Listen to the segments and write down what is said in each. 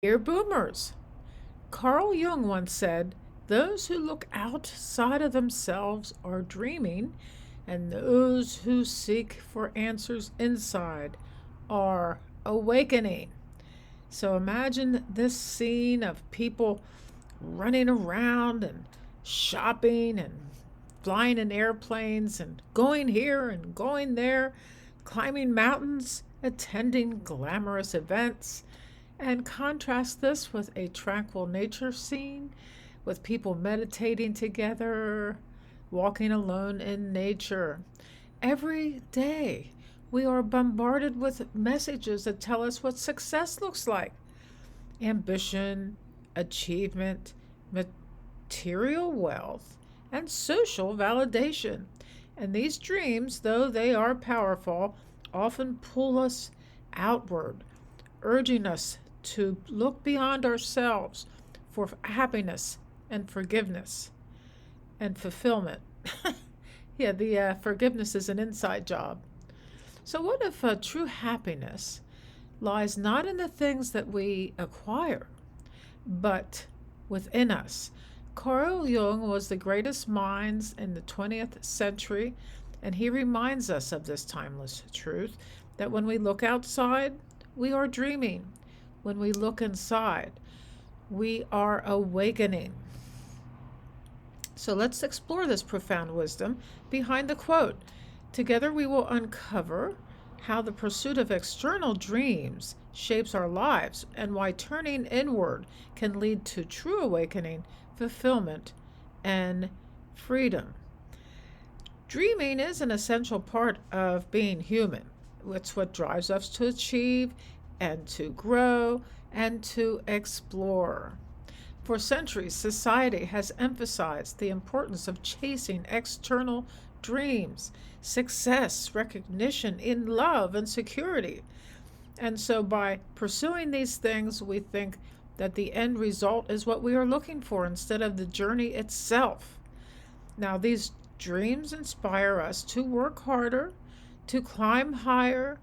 Dear boomers, Carl Jung once said, "Those who look outside of themselves are dreaming, and those who seek for answers inside are awakening." So imagine this scene of people running around and shopping and flying in airplanes and going here and going there, climbing mountains, attending glamorous events, and contrast this with a tranquil nature scene with people meditating together, walking alone in nature. Every day, we are bombarded with messages that tell us what success looks like: ambition, achievement, material wealth, and social validation. And these dreams, though they are powerful, often pull us outward, urging us to look beyond ourselves for happiness and forgiveness and fulfillment. Yeah, the forgiveness is an inside job. So, what if true happiness lies not in the things that we acquire, but within us? Carl Jung was the greatest minds in the 20th century, and he reminds us of this timeless truth that when we look outside, we are dreaming. When we look inside, we are awakening. So let's explore this profound wisdom behind the quote. Together, we will uncover how the pursuit of external dreams shapes our lives and why turning inward can lead to true awakening, fulfillment, and freedom. Dreaming is an essential part of being human. It's what drives us to achieve and to grow and to explore. For centuries, society has emphasized the importance of chasing external dreams, success, recognition in love, and security. And so, by pursuing these things, we think that the end result is what we are looking for instead of the journey itself. Now, these dreams inspire us to work harder, to climb higher,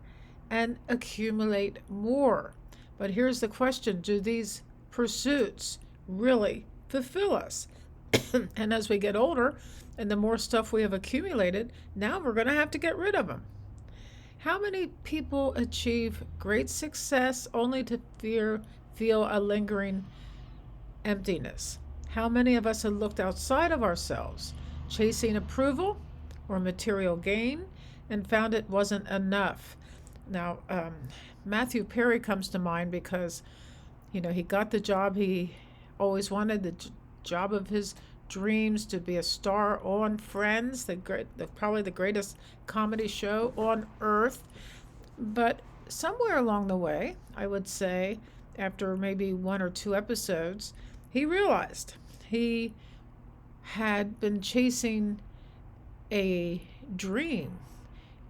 and accumulate more. But here's the question: do these pursuits really fulfill us? And as we get older and the more stuff we have accumulated, now we're going to have to get rid of them. How many people achieve great success only to feel a lingering emptiness? How many of us have looked outside of ourselves, chasing approval or material gain, and found it wasn't enough? Now, Matthew Perry comes to mind because, he got the job he always wanted, the job of his dreams, to be a star on Friends, probably the greatest comedy show on earth. But somewhere along the way, I would say, after maybe one or two episodes, he realized he had been chasing a dream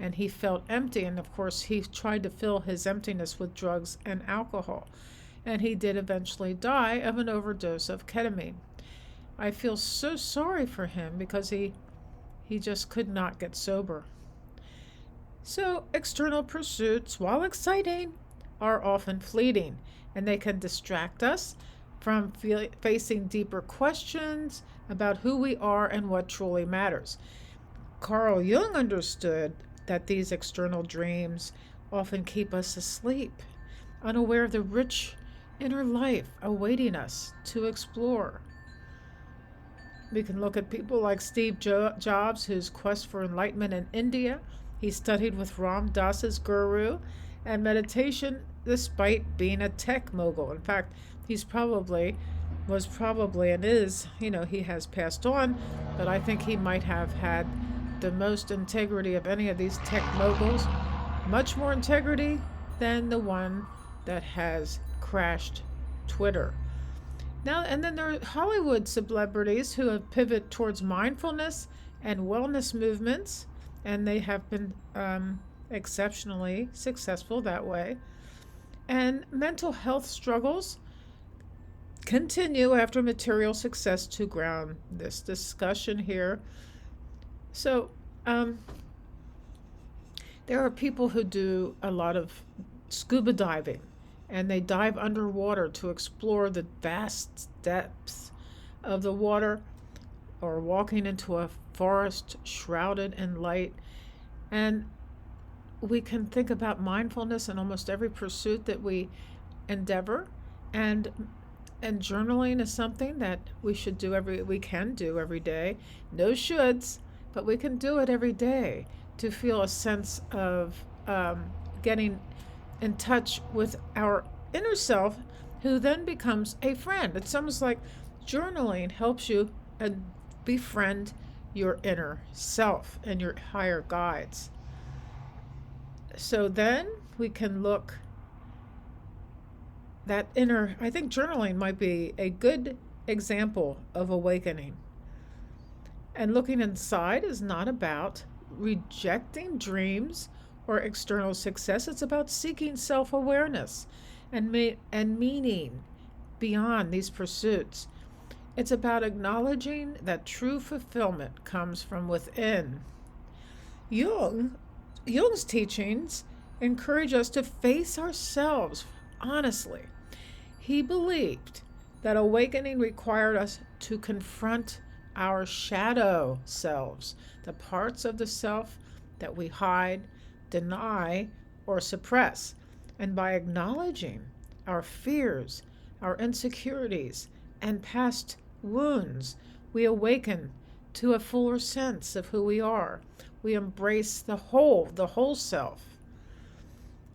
and he felt empty. And of course, he tried to fill his emptiness with drugs and alcohol. And he did eventually die of an overdose of ketamine. I feel so sorry for him because he just could not get sober. So, external pursuits, while exciting, are often fleeting, and they can distract us from facing deeper questions about who we are and what truly matters. Carl Jung understood that these external dreams often keep us asleep, unaware of the rich inner life awaiting us to explore. We can look at people like Steve Jobs, whose quest for enlightenment in India. He studied with Ram Dass's guru and meditation despite being a tech mogul. In fact, was probably and is, he has passed on, but I think he might have had the most integrity of any of these tech moguls, much more integrity than the one that has crashed Twitter. Now, and then there are Hollywood celebrities who have pivoted towards mindfulness and wellness movements, and they have been exceptionally successful that way. And mental health struggles continue after material success to ground this discussion here. So, there are people who do a lot of scuba diving and they dive underwater to explore the vast depths of the water, or walking into a forest shrouded in light. And we can think about mindfulness in almost every pursuit that we endeavor, and journaling is something that we can do every day. No shoulds, but we can do it every day to feel a sense of getting in touch with our inner self, who then becomes a friend. It's almost like journaling helps you befriend your inner self and your higher guides. So then we can look that inner, I think journaling might be a good example of awakening. And looking inside is not about rejecting dreams or external success. It's about seeking self-awareness and meaning beyond these pursuits. It's about acknowledging that true fulfillment comes from within. Jung's teachings encourage us to face ourselves honestly. He believed that awakening required us to confront our shadow selves, the parts of the self that we hide, deny, or suppress. And by acknowledging our fears, our insecurities, and past wounds, we awaken to a fuller sense of who we are. We embrace the whole self.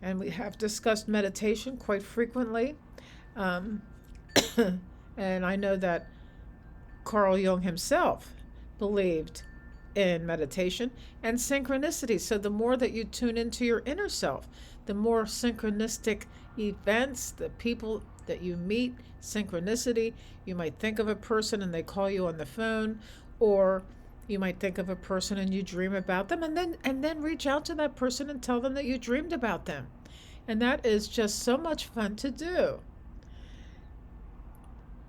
And we have discussed meditation quite frequently. Um, and I know that Carl Jung himself believed in meditation and synchronicity. So the more that you tune into your inner self, the more synchronistic events, the people that you meet, synchronicity. You might think of a person and they call you on the phone, or you might think of a person and you dream about them, and then reach out to that person and tell them that you dreamed about them. And that is just so much fun to do.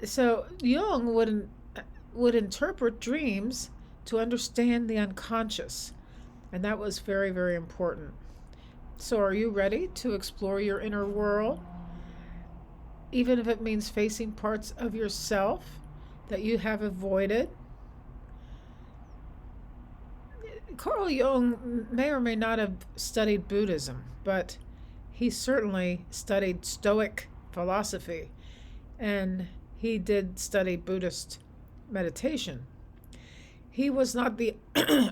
So Jung would interpret dreams to understand the unconscious, and that was very, very important. So are you ready to explore your inner world, even if it means facing parts of yourself that you have avoided? Carl Jung may or may not have studied Buddhism, but he certainly studied Stoic philosophy, and he did study Buddhist meditation. He was not the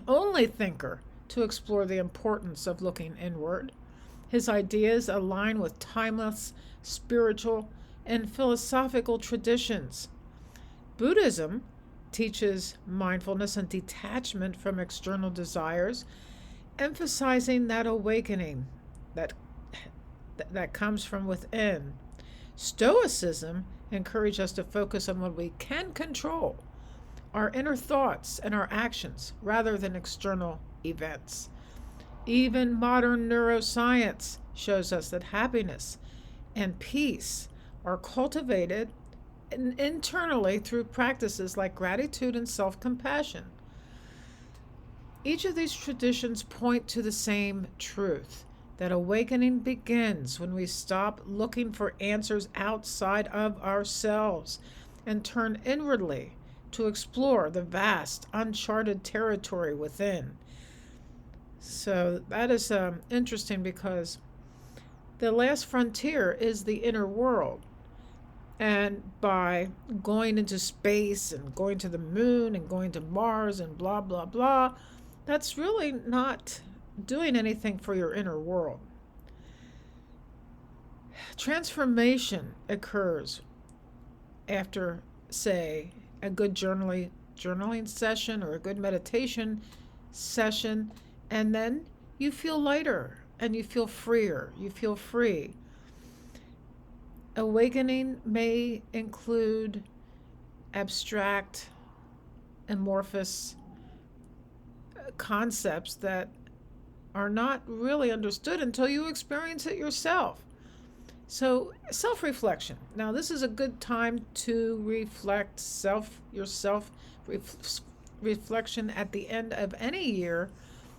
only thinker to explore the importance of looking inward. His ideas align with timeless spiritual and philosophical traditions. Buddhism teaches mindfulness and detachment from external desires, emphasizing that awakening that comes from within. Stoicism encourages us to focus on what we can control, our inner thoughts and our actions, rather than external events. Even modern neuroscience shows us that happiness and peace are cultivated internally through practices like gratitude and self-compassion. Each of these traditions point to the same truth, that awakening begins when we stop looking for answers outside of ourselves and turn inwardly to explore the vast, uncharted territory within. So that is interesting, because the last frontier is the inner world. And by going into space and going to the moon and going to Mars and blah, blah, blah, that's really not doing anything for your inner world. Transformation occurs after, say, a good journaling session or a good meditation session, and then you feel lighter and you feel freer. You feel free. Awakening may include abstract, amorphous concepts that are not really understood until you experience it yourself. So, self-reflection. Now, this is a good time to reflect reflection at the end of any year,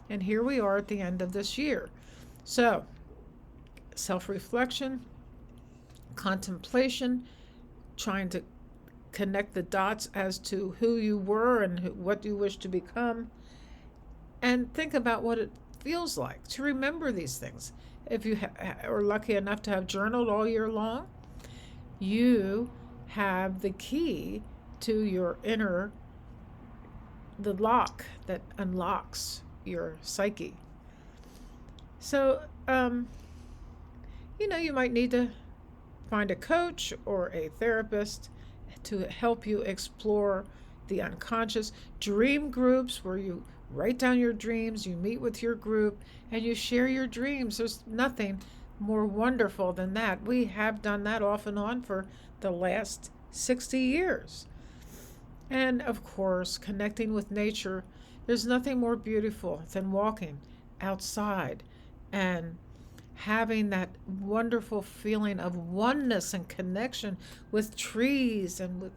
and here we are at the end of this year. So, self-reflection. contemplation, trying to connect the dots as to who you were and what you wish to become, and think about what it feels like to remember these things. If you are lucky enough to have journaled all year long, you have the key to your inner, the lock that unlocks your psyche. So, you might need to find a coach or a therapist to help you explore the unconscious. Dream groups where you write down your dreams, you meet with your group, and you share your dreams. There's nothing more wonderful than that. We have done that off and on for the last 60 years. And of course, connecting with nature. There's nothing more beautiful than walking outside and having that wonderful feeling of oneness and connection with trees, and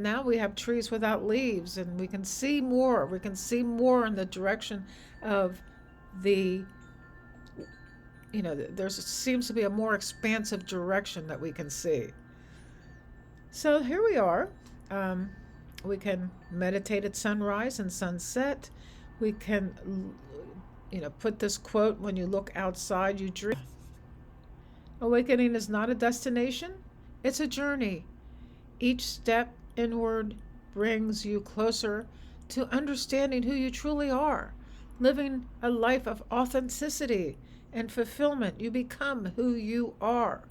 now we have trees without leaves, and we can see more. We can see more in the direction of the there seems to be a more expansive direction that we can see. So here we are. We can meditate at sunrise and sunset. We can put this quote: when you look outside, you dream. Awakening is not a destination, it's a journey. Each step inward brings you closer to understanding who you truly are, living a life of authenticity and fulfillment. You become who you are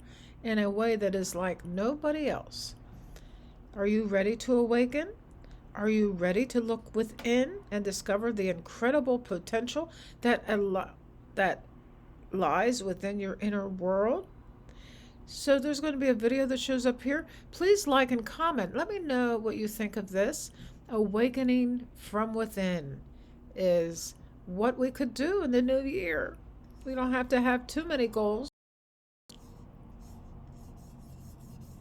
in a way that is like nobody else. Are you ready to awaken? Are you ready to look within and discover the incredible potential that lies within your inner world? So there's going to be a video that shows up here. Please like and comment. Let me know what you think of this. Awakening from within is what we could do in the new year. We don't have to have too many goals.